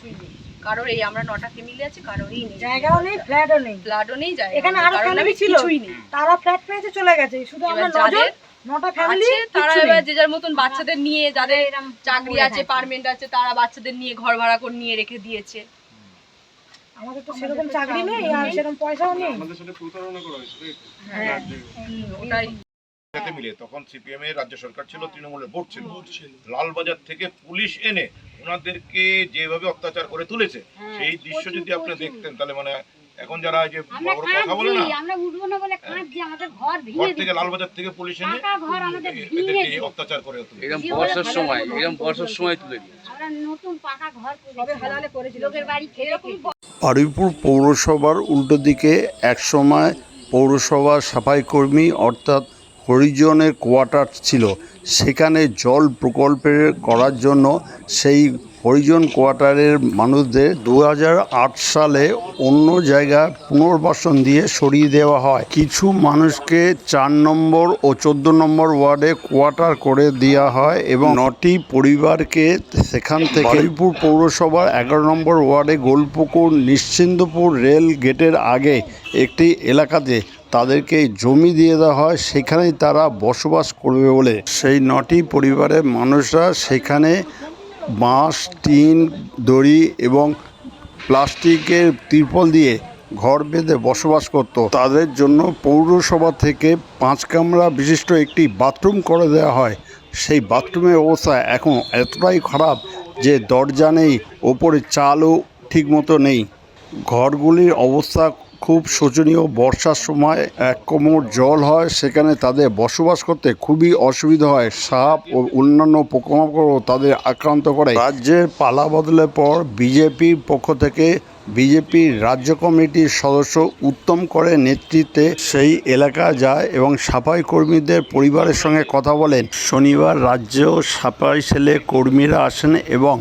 কিছুই নেই কারোর। এই আমরা 9টা ফ্যামিলি আছে, কারোরই নেই, জায়গাও নেই, ফ্ল্যাটও নেই, ফ্ল্যাটও নেই, জায়গা এখানে আরো ফ্যামিলি ছিল, কিছুই নেই, তারা ফ্ল্যাট পেয়েছে চলে গেছে, শুধু আমরা 9টা ফ্যামিলি তারা এবার যে যার মতন বাচ্চাদের নিয়ে, যাদের চাকরি আছে, পার্মেন্ট আছে, তারা বাচ্চাদের নিয়ে ঘর ভাড়া করে নিয়ে রেখে দিয়েছে। আমাদের তো সেরকম চাকরি নেই আর সেরকম পয়সাও নেই। আমাদের সাথে প্রতারণা করা হয়েছিল। হ্যাঁ, ওটাই। সাথে মিলে তখন সিপিএম এর রাজ্য সরকার ছিল, তৃণমূলের ভোট ছিল, লালবাজার থেকে পুলিশ এনে ওনাদেরকে যেভাবে অত্যাচার করে তুলেছে, সেই দৃশ্য যদি আপনি দেখতেন তাহলে মানে এখন যারা যে বড় কথা বলে না, আমরা উঠবো না বলে কাঁদছি, আমাদের ঘর ঘর ভেঙে থেকে লালবাজার থেকে পুলিশ এনে ঘর আমাদের এদেরকে অত্যাচার করে তুলেছে। এরকম বর্ষার সময় তুলে দিয়েছে। আমরা নতুন পাকা ঘর করেছি, লোকের বাড়ি খেয়ে বারুইপুর পৌরসভার উল্টো দিকে একসময় পৌরসভার সাফাইকর্মী অর্থাৎ হরিজনের কোয়ার্টার ছিল। সেখানে জল প্রকল্পের করার জন্য সেই হরিজন কোয়ার্টারের মানুষদের 2008 সালে অন্য জায়গায় পুনর্বাসন দিয়ে সরিয়ে দেওয়া হয়। কিছু মানুষকে 4 নম্বর ও 14 নম্বর ওয়ার্ডে কোয়ার্টার করে দেওয়া হয় এবং 9টি পরিবারকে সেখান থেকে বারুইপুর পৌরসভার 11 নম্বর ওয়ার্ডে গোলপুকুর নিশ্চিন্দপুর রেল গেটের আগে একটি এলাকাতে তাদেরকে জমি দিয়ে দেওয়া হয়, সেখানেই তারা বসবাস করবে বলে। সেই 9টি পরিবারের মানুষরা সেখানে বাঁশ, টিন, দড়ি এবং প্লাস্টিকের তিরপল দিয়ে ঘর বেঁধে বসবাস করত। তাদের জন্য পৌরসভা থেকে 5 কামরা বিশিষ্ট একটি বাথরুম করে দেওয়া হয়। সেই বাথরুমের অবস্থা এখন এতটাই খারাপ যে দরজা নেই, ওপরে চালও ঠিকমতো নেই। ঘরগুলির অবস্থা খুব শোচনীয়। বর্ষার সময় 1 কোমর জল হয়, সেখানে তাদের বসবাস করতে খুবই অসুবিধা হয়। সাপ ও অন্যান্য পোকামাকড়ও তাদের আক্রান্ত করে। রাজ্যের পালা বদলের পর বিজেপির পক্ষ থেকে বিজেপির রাজ্য কমিটির সদস্য উত্তম করের নেতৃত্বে সেই এলাকা যায় এবং সাফাই কর্মীদের পরিবারের সঙ্গে কথা বলেন। শনিবার রাজ্য সাফাই সেলে কর্মীরা আসেন এবং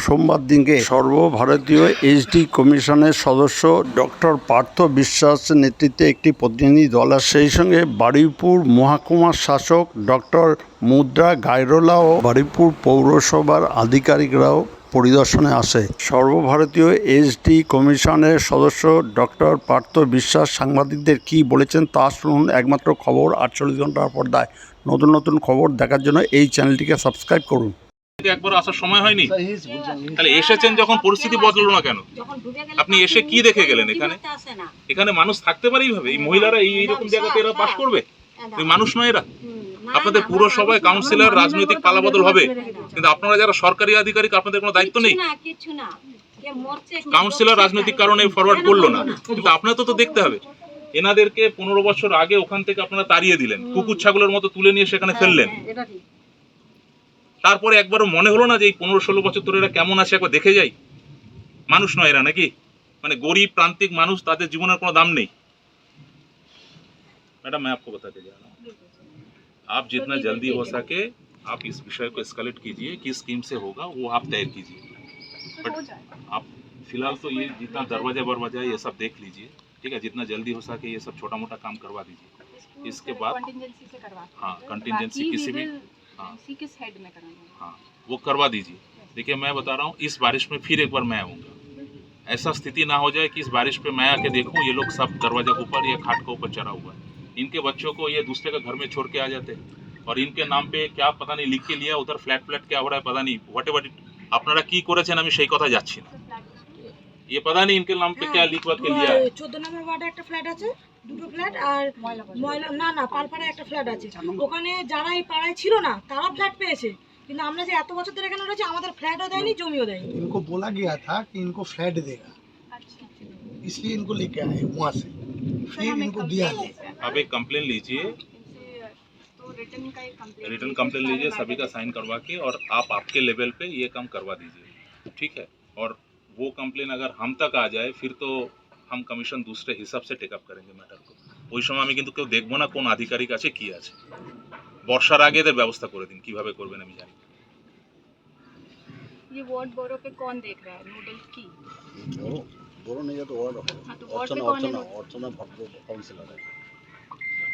সোমবার দিনকে সর্বভারতীয় এইচডি কমিশনের সদস্য ডক্টর পার্থ বিশ্বাসের নেতৃত্বে একটি প্রতিনিধি দল আসে। সেই সঙ্গে বারুইপুর মহকুমার শাসক ডক্টর মুদ্রা গায়রোলা ও বারুইপুর পৌরসভার আধিকারিকরাও পরিদর্শনে আসে। সর্বভারতীয় এইচডি কমিশনের সদস্য ডক্টর পার্থ বিশ্বাস সাংবাদিকদের কি বলেছেন তা শুনুন একমাত্র খবর 48 ঘন্টার পর্দায়। নতুন নতুন খবর দেখার জন্য এই চ্যানেলটিকে সাবস্ক্রাইব করুন। একবার আসার সময় হয়নি, তাহলে এসেছেন যখন পরিস্থিতি বদললো না কেন? আপনি এসে কি দেখে গেলেন? এখানে মানুষ থাকতে পারে এইভাবে? এই মহিলারা এইরকম জায়গাতে এরা বাস করবে? এই মানুষ নয় এরা। আপনাদের পুরসভায় কাউন্সিলর রাজনৈতিক পালাবদল হবে, কিন্তু আপনারা যারা সরকারি আধিকারিক আপনাদের কোনো দায়িত্ব নেই। কাউন্সিলর রাজনৈতিক কারণে ফরওয়ার্ড করলো না, কিন্তু আপনাদের তো দেখতে হবে। এনাদেরকে 15 বছর আগে ওখান থেকে আপনারা তাড়িয়ে দিলেন, কুকুর ছাগলের মতো তুলে নিয়ে সেখানে ফেললেন। তারপরে একবারও মনে হলো না যে এই 15-16 বছর ধরে এরা কেমন আছে একবার দেখে যাই? মানুষ নয় এরা নাকি? মানে গরিব প্রান্তিক মানুষ, তাদের জীবনের কোনো দাম নেই। मैडम मैं आपको बताते जा रहा हूँ, आप जितना जल्दी हो सके आप इस विषय को एस्केलेट कीजिए, किस स्कीम से होगा वो आप तय कीजिए। बट आप फिलहाल तो ये जितना दरवाजा बरवाजा ये सब देख लीजिए, ठीक है? जितना जल्दी हो सके ये सब छोटा मोटा काम करवा दीजिए। इसके बाद हाँ कंटिजेंसी किसी भी किस हेड में कराना है? हाँ वो करवा दीजिए। देखिए मैं बता रहा हूँ, इस बारिश में फिर एक बार मैं आऊँगा। ऐसा स्थिति ना हो जाए कि इस बारिश पे मैं आके देखूँ ये लोग सब दरवाजा के ऊपर या खाट के ऊपर चढ़ा हुआ है। इनके बच्चों को ये दूसरे के घर में छोड़ के आ जाते हैं और इनके नाम पे क्या पता नहीं लिख के लिया, उधर फ्लैट क्या हो रहा है पता नहीं। व्हाट एवर আপনারা কি করেছেন আমি সেই কথা যাচ্ছি না, ये पता नहीं इनके नाम पे क्या लिखवा के लिया है। 14 নম্বর ওয়ার্ডে একটা ফ্ল্যাট আছে, দুটো ফ্ল্যাট, আর ময়লা না পালপাড়ায় একটা ফ্ল্যাট আছে। ওখানে যারা এই পাড়ায় ছিল না তারা ফ্ল্যাট পেয়েছে, কিন্তু আমরা যে এত বছর ধরে এখানে রয়েছে আমাদের फ्लैटও দেয়নি, जमीও देयনি। इनको बोला गया था कि इनको फ्लैट देगा, इसलिए इनको लेके आए वहाँ से, फिर इनको दिया नहीं। आप एक कंप्लेन लीजिए, रिटर्न कंप्लेन लीजिए, सभी का साइन करवा के, और आप आपके लेवल पे ये काम करवा दीजिए, ठीक है? और वो कंप्लेन अगर हम तक आ जाए फिर तो हम कमीशन दूसरे हिसाब से टेकअप करेंगे मैटर को। ওই সময় আমি কিন্তু কেউ দেখবো না কোন আধিকারিক আছে কি আছে। বর্ষার আগে এদের ব্যবস্থা করে দিন, কিভাবে করবেন আমি জানি। ये वार्ड बोरो पे कौन देख रहा है? नोडल की बोरो नहीं है तो वार्ड हाँ, तो वार्ड पे कौन है? अर्चना भट्ट काउंसिलर है।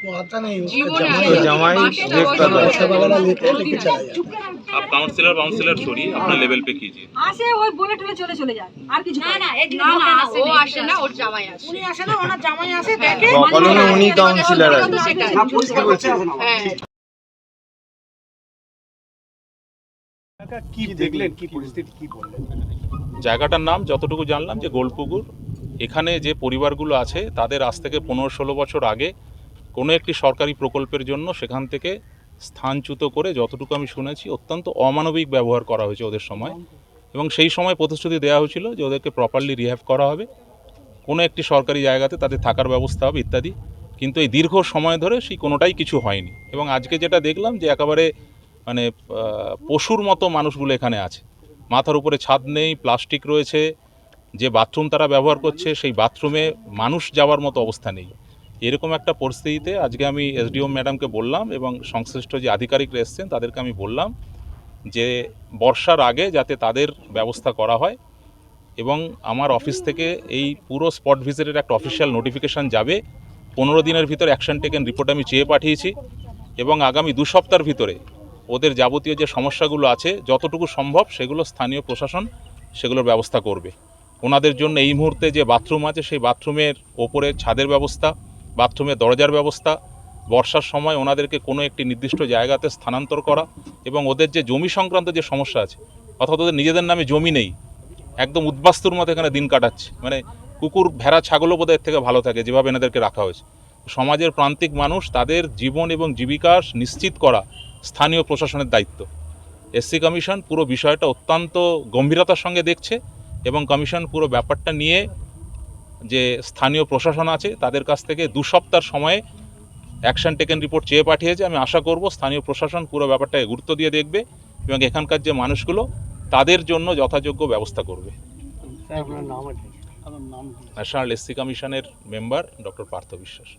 वो आता नहीं, उसका জীবনে जमाई আসেনি। जमाई বাসে যাওয়ার पैसा সময় वगैरह लेते लेके चला जाता है। आप काउंसलर छोड़िए, अपने लेवल पे कीजिए। আসে ওই বলে টলে চলে যায় আর কিছু না করে না না। এদিকে না না ঢোকে ও আসে না, ওর জামাই আসে। উনি আসে না, ওনার জামাই আসে দেখে কলোনি উনি কাউন্সিলর তো সেটাই। হ্যাঁ কি দেখলেন, কি পরিস্থিতি, কি বললেন? জায়গাটার নাম যতটুকু জানলাম যে গোলপুকুর। এখানে যে পরিবারগুলো আছে তাদের আজ থেকে 15-16 বছর আগে কোনো একটি সরকারি প্রকল্পের জন্য সেখান থেকে স্থানচ্যুত করে, যতটুকু আমি শুনেছি, অত্যন্ত অমানবিক ব্যবহার করা হয়েছে ওদের সময়। এবং সেই সময় প্রতিশ্রুতি দেওয়া হয়েছিল যে ওদেরকে প্রপারলি রিহ্যাব করা হবে, কোনো একটি সরকারি জায়গাতে তাদের থাকার ব্যবস্থা হবে ইত্যাদি। কিন্তু এই দীর্ঘ সময় ধরে সেই কোনোটাই কিছু হয়নি। এবং আজকে যেটা দেখলাম যে একেবারে মানে পশুর মতো মানুষগুলো এখানে আছে। মাথার উপরে ছাদ নেই, প্লাস্টিক রয়েছে, যে বাথরুম তারা ব্যবহার করছে সেই বাথরুমে মানুষ যাওয়ার মতো অবস্থা নেই। এরকম একটা পরিস্থিতিতে আজকে আমি এসডিও ম্যাডামকে বললাম এবং সংশ্লিষ্ট যে আধিকারিকরা এসছেন তাদেরকে আমি বললাম যে বর্ষার আগে যাতে তাদের ব্যবস্থা করা হয়। এবং আমার অফিস থেকে এই পুরো স্পট ভিজিটের একটা অফিসিয়াল নোটিফিকেশান যাবে। 15 দিনের ভিতরে অ্যাকশন টেকেন রিপোর্ট আমি চেয়ে পাঠিয়েছি এবং আগামী 2 সপ্তাহের ভিতরে ওদের যাবতীয় যে সমস্যাগুলো আছে যতটুকু সম্ভব সেগুলো স্থানীয় প্রশাসন সেগুলোর ব্যবস্থা করবে। ওনাদের জন্য এই মুহূর্তে যে বাথরুম আছে সেই বাথরুমের ওপরে ছাদের ব্যবস্থা, বাথরুমের দরজার ব্যবস্থা, বর্ষার সময় ওনাদেরকে কোনো একটি নির্দিষ্ট জায়গাতে স্থানান্তর করা এবং ওদের যে জমি সংক্রান্ত যে সমস্যা আছে, অর্থাৎ ওদের নিজেদের নামে জমি নেই, একদম উদ্বাস্তুর মতো এখানে দিন কাটাচ্ছে। মানে কুকুর ভেড়া ছাগলও বোধহয় এর থেকে ভালো থাকে যেভাবে এনাদেরকে রাখা হয়েছে। সমাজের প্রান্তিক মানুষ তাদের জীবন এবং জীবিকা নিশ্চিত করা স্থানীয় প্রশাসনের দায়িত্ব। এসসি কমিশন পুরো বিষয়টা অত্যন্ত গম্ভীরতার সঙ্গে দেখছে এবং কমিশন পুরো ব্যাপারটা নিয়ে যে স্থানীয় প্রশাসন আছে তাদের কাছ থেকে 2 সপ্তাহ সময়ে অ্যাকশন টেকেন রিপোর্ট চেয়ে পাঠিয়েছে। আমি আশা করব স্থানীয় প্রশাসন পুরো ব্যাপারটাকে গুরুত্ব দিয়ে দেখবে এবং এখানকার যে মানুষগুলো তাদের জন্য যথাযোগ্য ব্যবস্থা করবে। ন্যাশনাল এসসি কমিশনের মেম্বার ডক্টর পার্থ বিশ্বাস।